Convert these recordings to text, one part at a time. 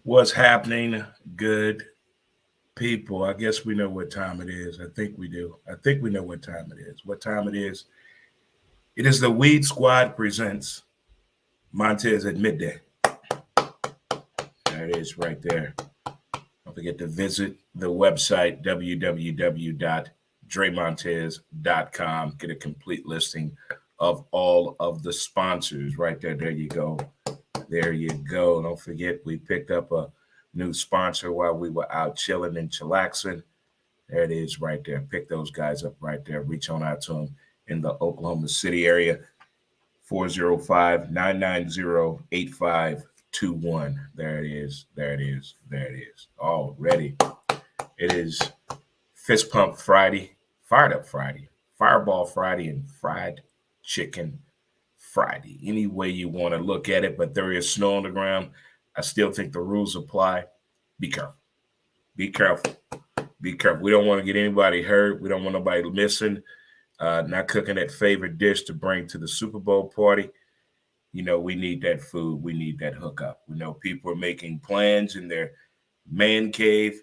What's happening, good people? I guess we know what time it is. I think we do. I think we know what time it is. What time it is? It is the Weed Squad presents Montez at midday. There it is right there. Don't forget to visit the website www.dremontez.com. Get a complete listing of all of the sponsors right there. There you go. There you go. Don't forget, we picked up a new sponsor while we were out chilling and chillaxing. There it is right there. Pick those guys up right there. Reach on out to them in the Oklahoma City area. 405-990-8521. There it is. There it is. There it is. Already. It is Fist Pump Friday, Fired Up Friday, Fireball Friday, and Fried Chicken Friday. Any way you want to look at it, but there is snow on the ground. I still think the rules apply. Be careful. Be careful. Be careful. We don't want to get anybody hurt. We don't want nobody missing. Not cooking that favorite dish to bring to the Super Bowl party. You know, we need that food. We need that hookup. We know people are making plans in their man cave,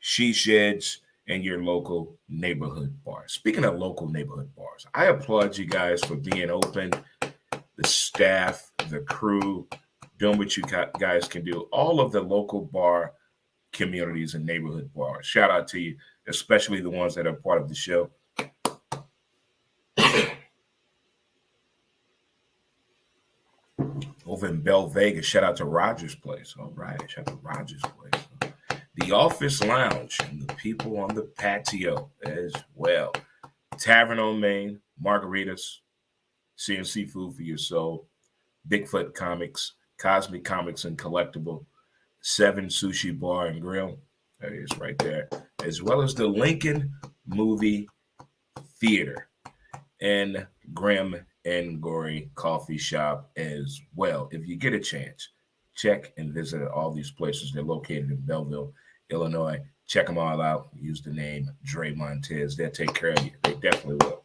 she sheds, and your local neighborhood bars. Speaking of local neighborhood bars, I applaud you guys for being open. The staff, the crew, doing what you guys can do. All of the local bar communities and neighborhood bars. Shout out to you, especially the ones that are part of the show. Over in Bell Vegas, shout out to Rogers Place. All right, shout out to Rogers Place. The Office Lounge and the people on the patio as well. Tavern on Main, margaritas, CNC food for your soul, Bigfoot Comics, Cosmic Comics and Collectible, 7 Sushi Bar and Grill. There it is right there. As well as the Lincoln Movie Theater and Grim and Gory Coffee Shop as well. If you get a chance, check and visit all these places. They're located in Belleville, Illinois. Check them all out. Use the name Dre Montez. They'll take care of you. They definitely will.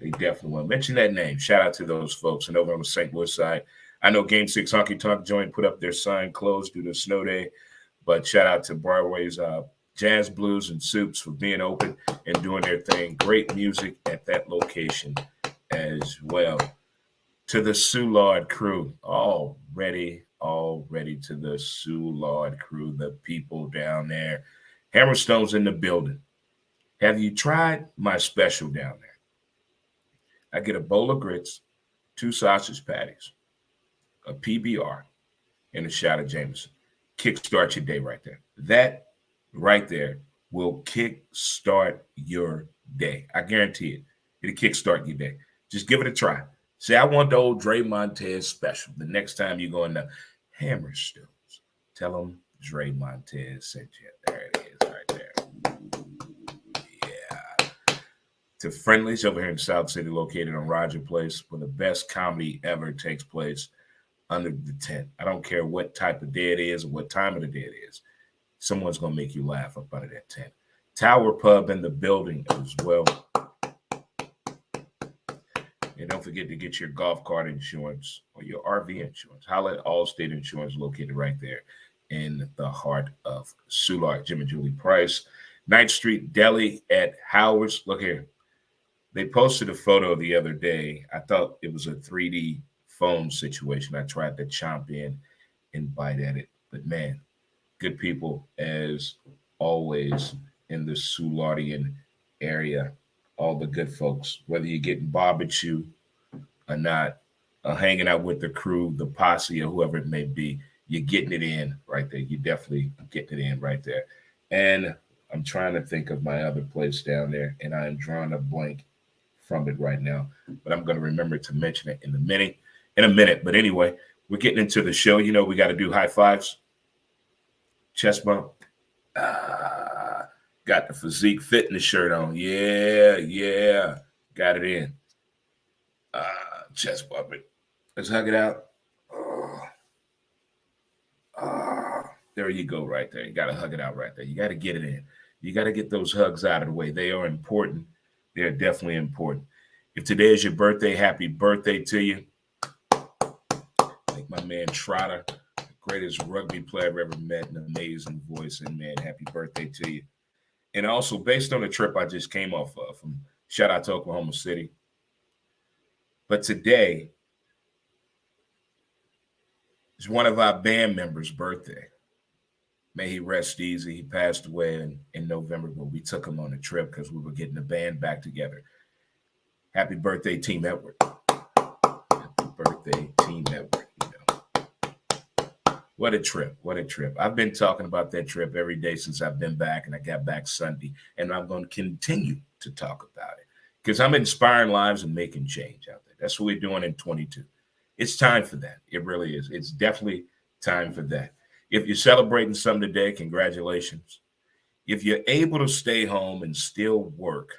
They definitely will. Mention that name. Shout out to those folks. And over on the St. Louis side, I know Game 6 Honky Tonk Joint put up their sign closed due to snow day, but shout out to Broadway's Jazz, Blues, and Soups for being open and doing their thing. Great music at that location as well. To the Soulard crew, already to the Soulard crew, the people down there. Hammerstone's in the building. Have you tried my special down there? I get a bowl of grits, 2 sausage patties, a PBR, and a shot of Jameson. Kickstart your day right there. That right there will kickstart your day. I guarantee it. It'll kickstart your day. Just give it a try. Say, I want the old Dre Montez special. The next time you go in the Hammerstones, tell them Dre Montez sent you. There it is right there. Ooh, yeah. To Friendlies over here in South City, located on Roger Place, where the best comedy ever takes place under the tent. I don't care what type of day it is or what time of the day it is. Someone's going to make you laugh up under that tent. Tower Pub in the building as well. And don't forget to get your golf cart insurance or your RV insurance. Holla at Allstate Insurance, located right there in the heart of Soulard. Jim and Julie Price. 9th Street Deli at Howard's. Look here. They posted a photo the other day. I thought it was a 3D phone situation. I tried to chomp in and bite at it. But man, good people as always in the Soulardian area. All the good folks, whether you're getting barbecue or not, hanging out with the crew, the posse, or whoever it may be, you're getting it in right there. You're definitely getting it in right there. And I'm trying to think of my other place down there, and I am drawing a blank from it right now. But I'm going to remember to mention it in a minute. But anyway, we're getting into the show. You know, we got to do high fives, chest bump. Got the physique fitness shirt on. Yeah. Got it in. Chest bump it. Let's hug it out. There you go right there. You got to hug it out right there. You got to get it in. You got to get those hugs out of the way. They are important. They are definitely important. If today is your birthday, happy birthday to you. Like my man Trotter, greatest rugby player I've ever met, an amazing voice, and man, happy birthday to you. And also, based on the trip I just came off of, from shout out to Oklahoma City. But today is one of our band members' birthday. May he rest easy. He passed away in November, but we took him on a trip because we were getting the band back together. Happy birthday, Team Edward. Happy birthday, Team Edward. What a trip. What a trip. I've been talking about that trip every day since I've been back, and I got back Sunday, and I'm going to continue to talk about it because I'm inspiring lives and making change out there. That's what we're doing in 22. It's time for that. It really is. It's definitely time for that. If you're celebrating something today, congratulations. If you're able to stay home and still work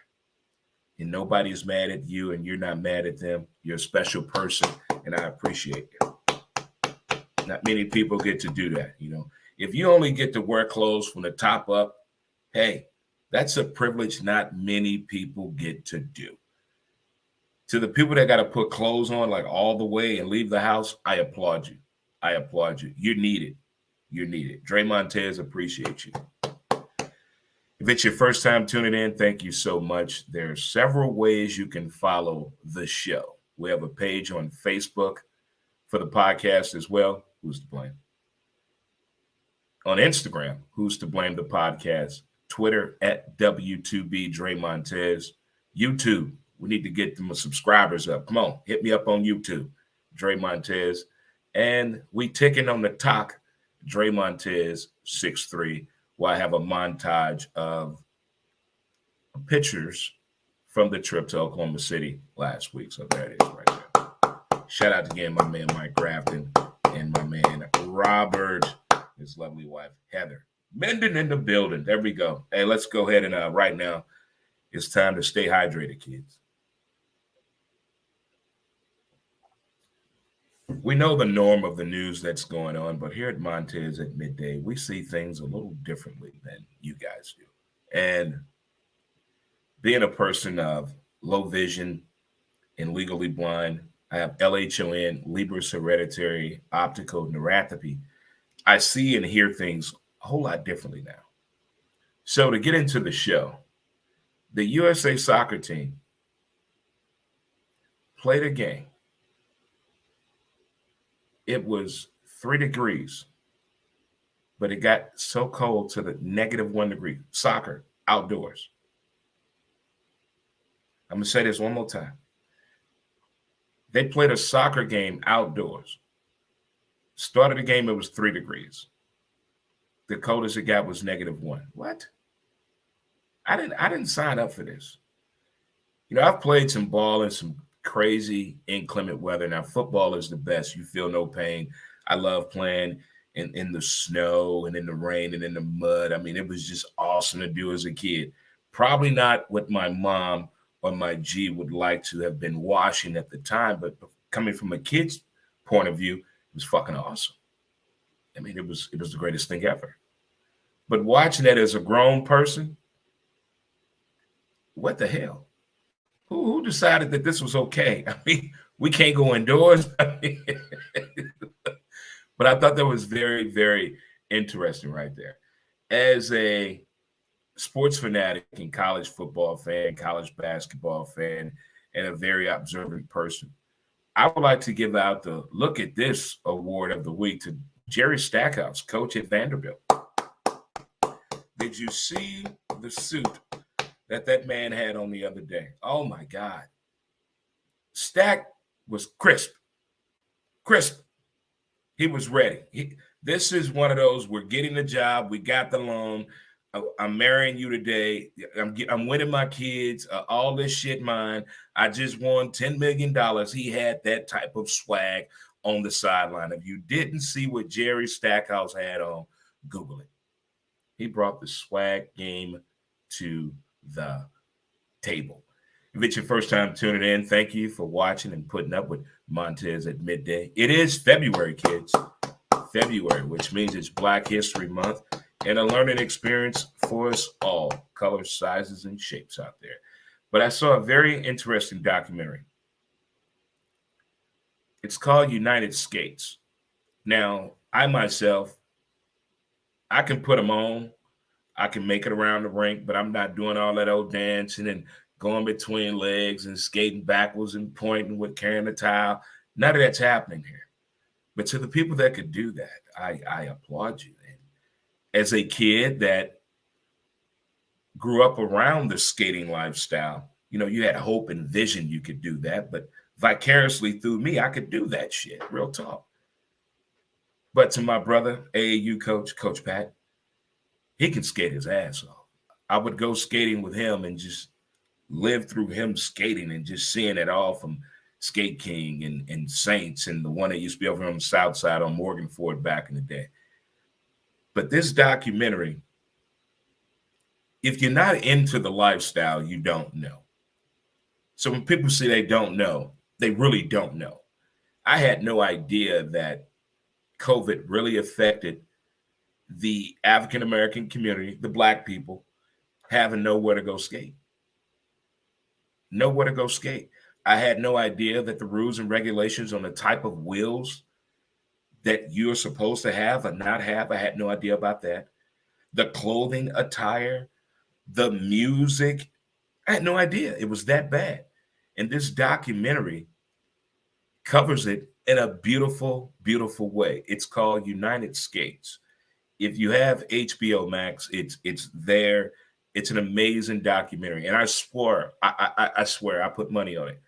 and nobody's mad at you and you're not mad at them, you're a special person, and I appreciate you. Not many people get to do that, you know. If you only get to wear clothes from the top up, hey, that's a privilege not many people get to do. To the people that got to put clothes on like all the way and leave the house, I applaud you. I applaud you. You're needed. You're needed. Dre Montez, appreciate you. If it's your first time tuning in, thank you so much. There are several ways you can follow the show. We have a page on Facebook for the podcast as well. Who's to blame? On Instagram, Who's to Blame the Podcast. Twitter at W2B Dre Montez. YouTube, we need to get them subscribers up. Come on, hit me up on YouTube, Dre Montez. And we ticking on the talk, Dre Montez 6'3", where I have a montage of pictures from the trip to Oklahoma City last week. So there it is right there. Shout out again, my man Mike Grafton and my man Robert, his lovely wife Heather. Menden in the building. There we go. Hey, let's go ahead and right now, it's time to stay hydrated, kids. We know the norm of the news that's going on, but here at Montez at Midday, we see things a little differently than you guys do. And being a person of low vision and legally blind, I have LHON, Leber's hereditary optical neuropathy. I see and hear things a whole lot differently now. So to get into the show, the USA soccer team played a game. It was 3 degrees, but it got so cold to the -1 degree. Soccer, outdoors. I'm going to say this one more time. They played a soccer game outdoors. Started the game, it was 3 degrees. The coldest it got was -1. What? I didn't sign up for this. You know, I've played some ball in some crazy inclement weather. Now, football is the best. You feel no pain. I love playing in the snow and in the rain and in the mud. I mean, it was just awesome to do as a kid. Probably not what my mom or my G would like to have been watching at the time, but coming from a kid's point of view, it was fucking awesome. I mean, it was the greatest thing ever. But watching that as a grown person, what the hell? Who decided that this was okay? I mean, we can't go indoors. I mean, but I thought that was very, very interesting right there. As a sports fanatic and college football fan, college basketball fan, and a very observant person, I would like to give out the Look at This award of the week to Jerry Stackhouse, coach at Vanderbilt. Did you see the suit that man had on the other day? Oh, my God. Stack was crisp. He was ready. This is one of those, we're getting the job. We got the loan. I'm marrying you today. I'm winning my kids. All this shit mine. I just won $10 million. He had that type of swag on the sideline. If you didn't see what Jerry Stackhouse had on, Google it. He brought the swag game to the table. If it's your first time tuning in, thank you for watching and putting up with Montez at Midday. It is February, kids. February, which means it's Black History Month and a learning experience for us all, colors, sizes, and shapes out there. But I saw a very interesting documentary. It's called United Skates. Now, I myself, I can put them on. I can make it around the rink, but I'm not doing all that old dancing and going between legs and skating backwards and pointing with carrying the towel. None of that's happening here. But to the people that could do that, I applaud you. And as a kid that grew up around the skating lifestyle, you had hope and vision you could do that, but vicariously through me, I could do that shit. Real talk. But to my brother, AAU coach, Coach Pat, he can skate his ass off. I would go skating with him and just live through him skating and just seeing it all from Skate King and Saints and the one that used to be over on the South Side on Morgan Ford back in the day. But this documentary, if you're not into the lifestyle, you don't know. So when people say they don't know, they really don't know. I had no idea that COVID really affected the African-American community, the Black people, having nowhere to go skate. Nowhere to go skate. I had no idea that the rules and regulations on the type of wheels that you're supposed to have or not have, I had no idea about that. The clothing, attire, the music, I had no idea it was that bad. And this documentary covers it in a beautiful, beautiful way. It's called United Skates. If you have HBO Max, it's there. It's an amazing documentary. And I swear, I swear, I put money on it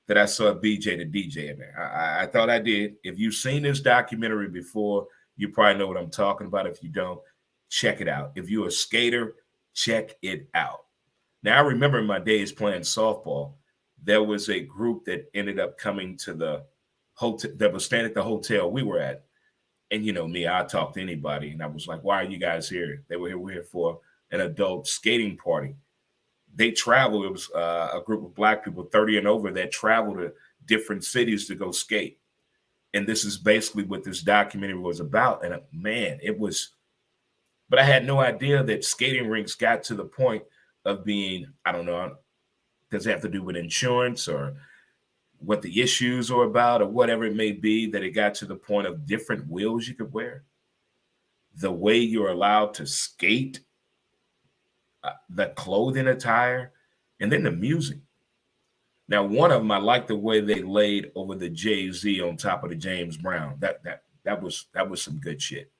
that I saw BJ the DJ in there. I thought I did. If you've seen this documentary before, you probably know what I'm talking about. If you don't, check it out. If you're a skater, check it out. Now, I remember in my days playing softball, there was a group that ended up coming to the hotel, that was staying at the hotel we were at. And you know me, I talk to anybody. And I was like, why are you guys here? They were here, we're here for an adult skating party. They traveled. It was a group of Black people, 30 and over, that traveled to different cities to go skate. And this is basically what this documentary was about. And man, it was, but I had no idea that skating rinks got to the point of being, I don't know, does it have to do with insurance or what the issues are about or whatever it may be, that it got to the point of different wheels you could wear, the way you're allowed to skate, the clothing attire, and then the music. Now, one of them, I like the way they laid over the Jay-Z on top of the James Brown. That was some good shit.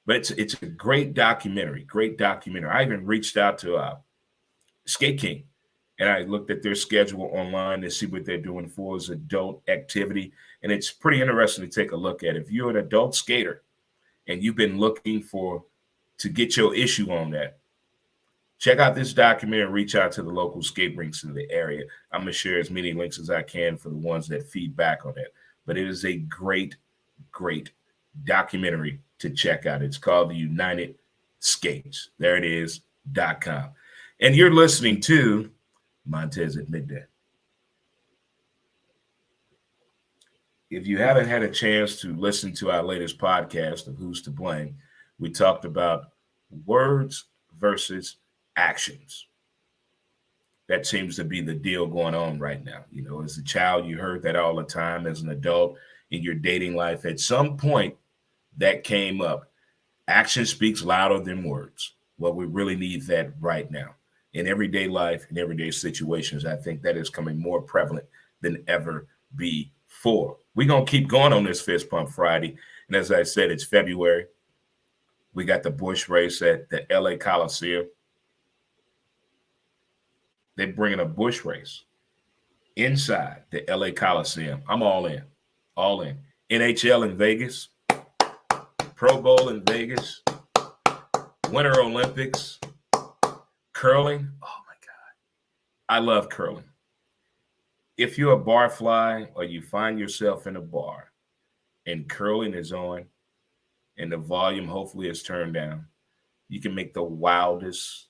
But it's a great documentary, great documentary. I even reached out to Skate King, and I looked at their schedule online to see what they're doing for as adult activity. And it's pretty interesting to take a look at. If you're an adult skater and you've been looking to get your issue on that, check out this documentary and reach out to the local skate rinks in the area. I'm going to share as many links as I can for the ones that feed back on it. But it is a great, great documentary to check out. It's called the United Skates. There it is, .com. And you're listening to Montez at Midday. If you haven't had a chance to listen to our latest podcast of Who's to Blame, we talked about words versus actions. That seems to be the deal going on right now. You know, as a child, you heard that all the time. As an adult in your dating life, at some point that came up. Action speaks louder than words. Well, we really need that right now. In everyday life, in everyday situations, I think that is coming more prevalent than ever before. We're going to keep going on this Fist Pump Friday. And as I said, it's February. We got the Bush race at the LA Coliseum. They're bringing a Bush race inside the LA Coliseum. I'm all in. All in. NHL in Vegas. Pro Bowl in Vegas. Winter Olympics. Curling. Oh, my God. I love curling. If you're a bar fly or you find yourself in a bar and curling is on and the volume hopefully is turned down, you can make the wildest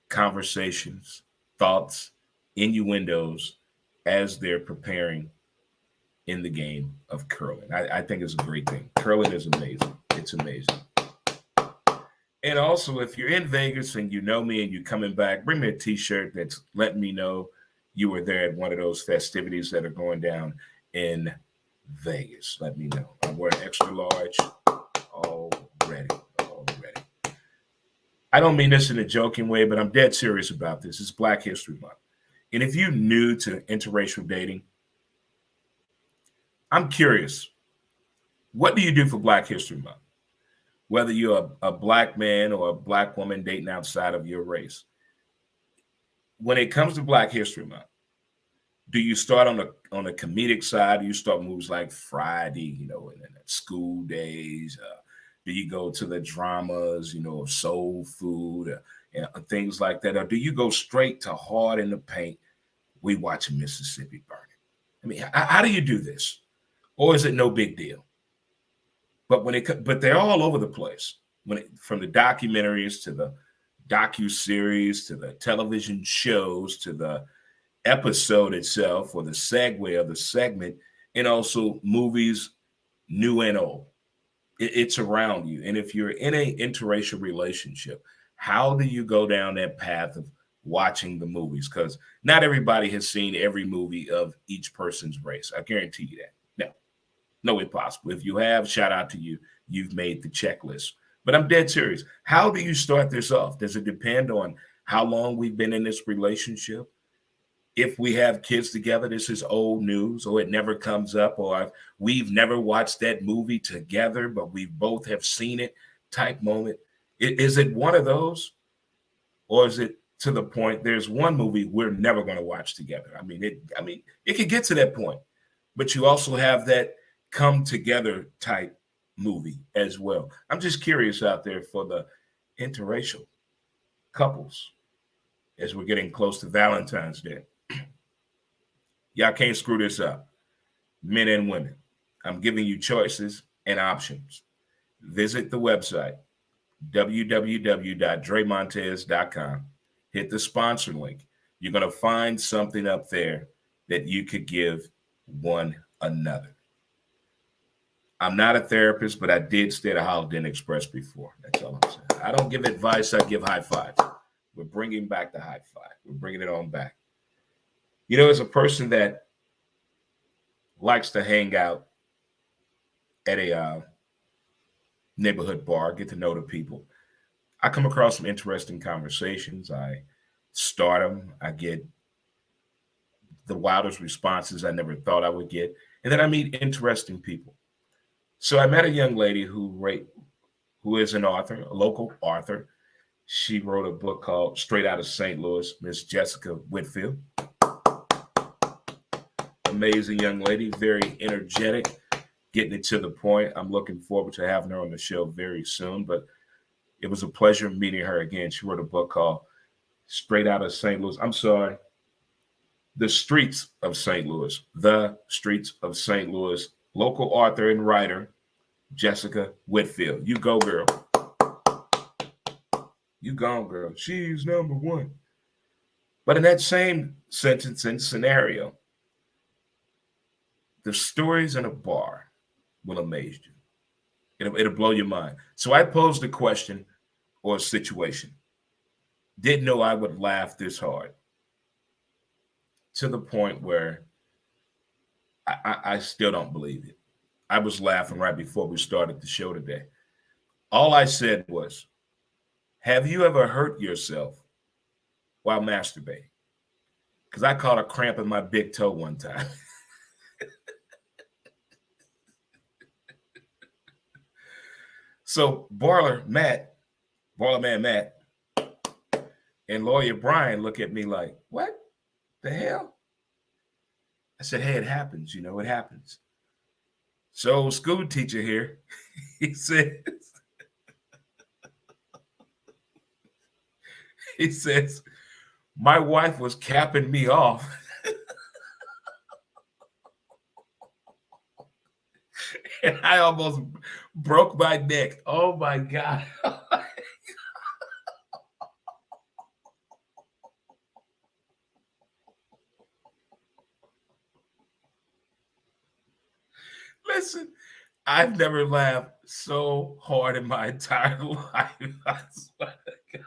conversations, thoughts, innuendos as they're preparing in the game of curling. I think it's a great thing. Curling is amazing. It's amazing. And also, if you're in Vegas and you know me and you're coming back, bring me a T-shirt that's letting me know you were there at one of those festivities that are going down in Vegas. Let me know. I'm wearing extra large already. Already. I don't mean this in a joking way, but I'm dead serious about this. It's Black History Month. And if you're new to interracial dating, I'm curious, what do you do for Black History Month? Whether you're a black man or a black woman dating outside of your race. When it comes to Black History Month, do you start on a comedic side? Do you start movies like Friday, and then School Days? Do you go to the dramas, of Soul Food, and things like that? Or do you go straight to Hard in the Paint? We watching Mississippi Burning. I mean, how do you do this? Or is it no big deal? But they're all over the place. From the documentaries to the docu-series to the television shows to the episode itself or the segue of the segment, and also movies new and old. It's around you. And if you're in an interracial relationship, how do you go down that path of watching the movies? Because not everybody has seen every movie of each person's race. I guarantee you that. No, impossible. If you have, shout out to you. You've made the checklist. But I'm dead serious. How do you start this off? Does it depend on how long we've been in this relationship? If we have kids together, this is old news, or it never comes up, or we've never watched that movie together, but we both have seen it type moment. Is it one of those? Or is it to the point there's one movie we're never going to watch together? I mean, it could get to that point, but you also have that come together type movie as well. I'm just curious out there for the interracial couples as we're getting close to Valentine's Day. Y'all can't screw this up, men and women. I'm giving you choices and options. Visit the website, www.dremontez.com. Hit the sponsor link. You're going to find something up there that you could give one another. I'm not a therapist, but I did stay at a Holiday Inn Express before. That's all I'm saying. I don't give advice. I give high fives. We're bringing back the high five. We're bringing it on back. As a person that likes to hang out at a neighborhood bar, get to know the people, I come across some interesting conversations. I start them. I get the wildest responses I never thought I would get. And then I meet interesting people. So I met a young lady who is an author, a local author. She wrote a book called Straight Out of St. Louis, Miss Jessica Whitfield. Amazing young lady, very energetic, getting it to the point. I'm looking forward to having her on the show very soon, but it was a pleasure meeting her again. She wrote a book called Straight Out of St. Louis. I'm sorry, The Streets of St. Louis. The Streets of St. Louis. Local author and writer, Jessica Whitfield. You go, girl. You gone, girl. She's number one. But in that same sentence and scenario, the stories in a bar will amaze you. It'll blow your mind. So I posed a question or a situation. Didn't know I would laugh this hard, to the point where I still don't believe it. I was laughing right before we started the show today. All I said was, have you ever hurt yourself while masturbating? Because I caught a cramp in my big toe one time. So Barler Man Matt, and Lawyer Brian look at me like, what the hell? I said, hey, it happens. It happens. So school teacher here, he says, my wife was capping me off. And I almost broke my neck. Oh my God. Listen, I've never laughed so hard in my entire life. I swear to God.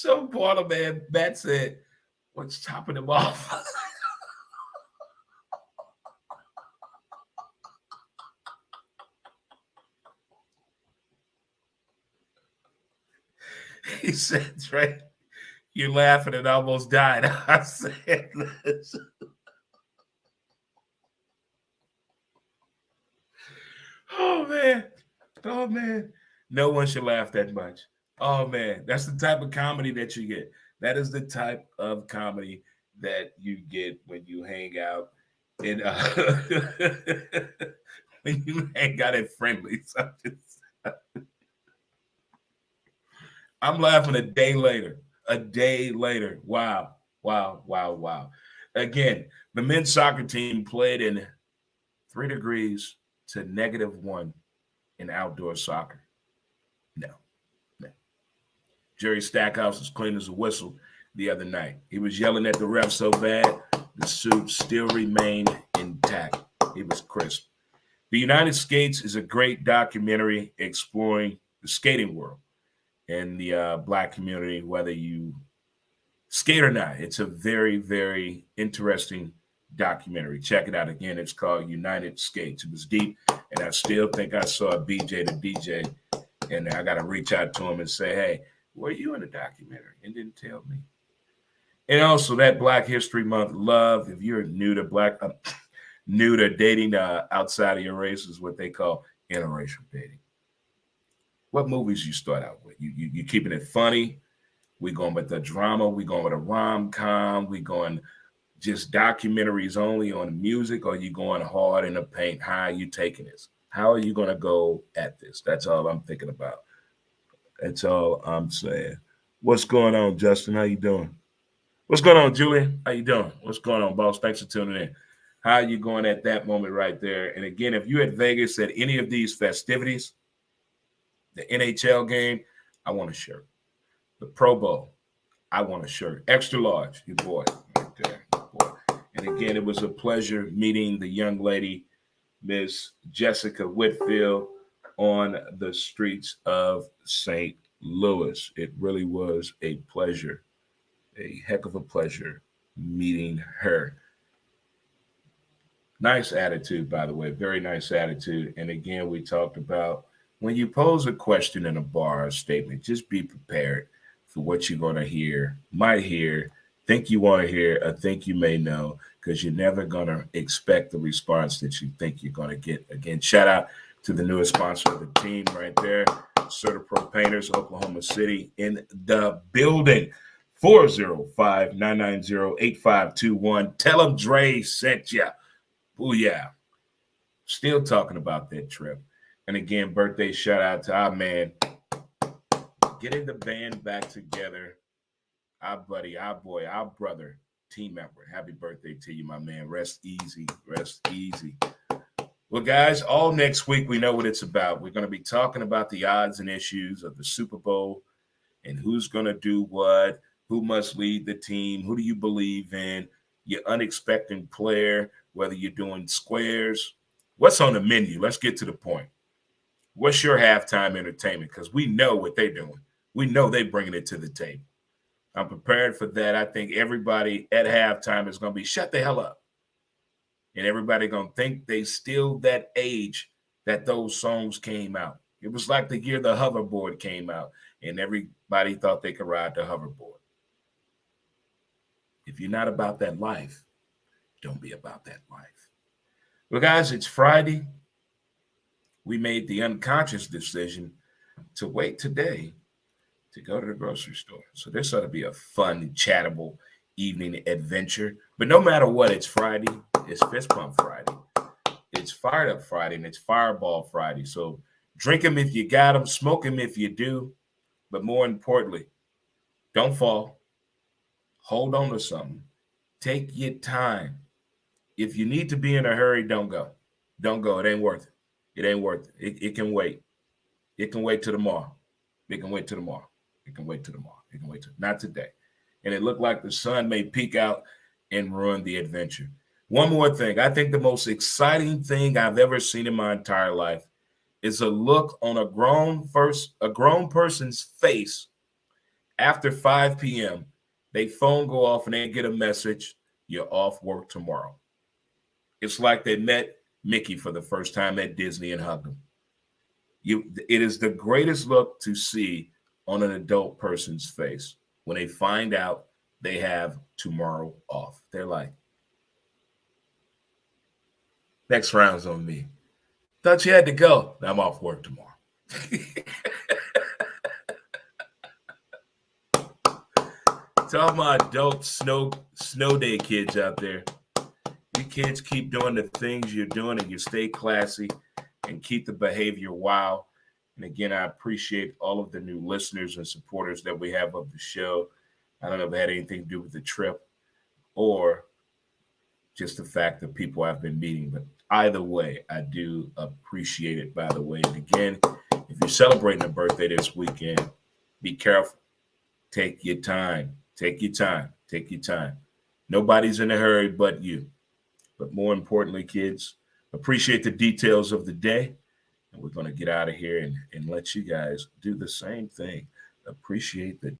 So Paula, man, Matt said, "What's topping him off?" He said, "Trey, you're laughing and almost died." I said, this. "Oh man, oh man, no one should laugh that much." Oh man, that's the type of comedy that you get. That is the type of comedy that you get when you hang out in when you hang out at Friendlies. I'm laughing a day later. A day later. Wow. Wow. Wow. Wow. Again, the men's soccer team played in 3 degrees to -1 in outdoor soccer. No, no. Jerry Stackhouse was clean as a whistle the other night. He was yelling at the ref so bad, the suit still remained intact. He was crisp. The United Skates is a great documentary exploring the skating world and the black community, whether you skate or not. It's a very, very interesting documentary. Check it out again. It's called United Skates. It was deep, and I still think I saw BJ the DJ, and I got to reach out to him and say, "Hey, were you in the documentary?" And didn't tell me. And also that Black History Month love. If you're new to new to dating outside of your race, is what they call interracial dating. What movies you start out with? You keeping it funny? We going with the drama. We going with a rom-com. We going just documentaries only on music, or you going hard in the paint? How are you taking this? How are you going to go at this? That's all I'm thinking about. That's all I'm saying. What's going on, Justin? How you doing? What's going on, Julian? How you doing? What's going on, boss? Thanks for tuning in. How are you going at that moment right there? And again, if you're at Vegas at any of these festivities, the NHL game, I want a shirt. The Pro Bowl, I want a shirt. Extra large, your boy, right there, your boy. And again, it was a pleasure meeting the young lady, Miss Jessica Whitfield, on the streets of St. Louis. It really was a pleasure, a heck of a pleasure meeting her. Nice attitude, by the way, very nice attitude. And again, we talked about when you pose a question in a bar or statement, just be prepared for what you're going to hear, might hear, think you want to hear, or think you may know, because you're never going to expect the response that you think you're going to get. Again, shout out to the newest sponsor of the team right there, CertaPro Painters, Oklahoma City, in the building. 405-990-8521. Tell them Dre sent you. Oh, yeah. Still talking about that trip. And again, birthday shout out to our man. Getting the band back together. Our buddy, our boy, our brother, team member. Happy birthday to you, my man. Rest easy. Rest easy. Well, guys, all next week we know what it's about. We're going to be talking about the odds and issues of the Super Bowl and who's going to do what, who must lead the team, who do you believe in, your unexpected player, whether you're doing squares. What's on the menu? Let's get to the point. What's your halftime entertainment? Because we know what they're doing. We know they're bringing it to the table. I'm prepared for that. I think everybody at halftime is going to be shut the hell up. And everybody going to think they still that age that those songs came out. It was like the year the hoverboard came out, and everybody thought they could ride the hoverboard. If you're not about that life, don't be about that life. Well, guys, it's Friday. We made the unconscious decision to wait today to go to the grocery store. So this ought to be a fun, chattable evening adventure. But no matter what, it's Friday. It's Fist Pump Friday. It's Fired Up Friday, and it's Fireball Friday. So drink them if you got them. Smoke them if you do. But more importantly, don't fall. Hold on to something. Take your time. If you need to be in a hurry, don't go. Don't go. It ain't worth it. It ain't worth it. It can wait. It can wait till tomorrow. It can wait till tomorrow. It can wait till tomorrow. It can wait till not today. And it looked like the sun may peek out and ruin the adventure. One more thing. I think the most exciting thing I've ever seen in my entire life is a look on a grown person's face After 5 p.m., they phone go off and they get a message, you're off work tomorrow. It's like they met Mickey for the first time at Disney and hugged him. It is the greatest look to see on an adult person's face when they find out they have tomorrow off. They're like, next round's on me. Thought you had to go. I'm off work tomorrow. To all my adult snow day kids out there, you kids keep doing the things you're doing and you stay classy and keep the behavior wild. And again, I appreciate all of the new listeners and supporters that we have of the show. I don't know if it had anything to do with the trip or just the fact that people I've been meeting. But either way, I do appreciate it, by the way. And again, if you're celebrating a birthday this weekend, be careful. Take your time. Take your time. Take your time. Nobody's in a hurry but you. But more importantly, kids, appreciate the details of the day. And we're going to get out of here and let you guys do the same thing. Appreciate the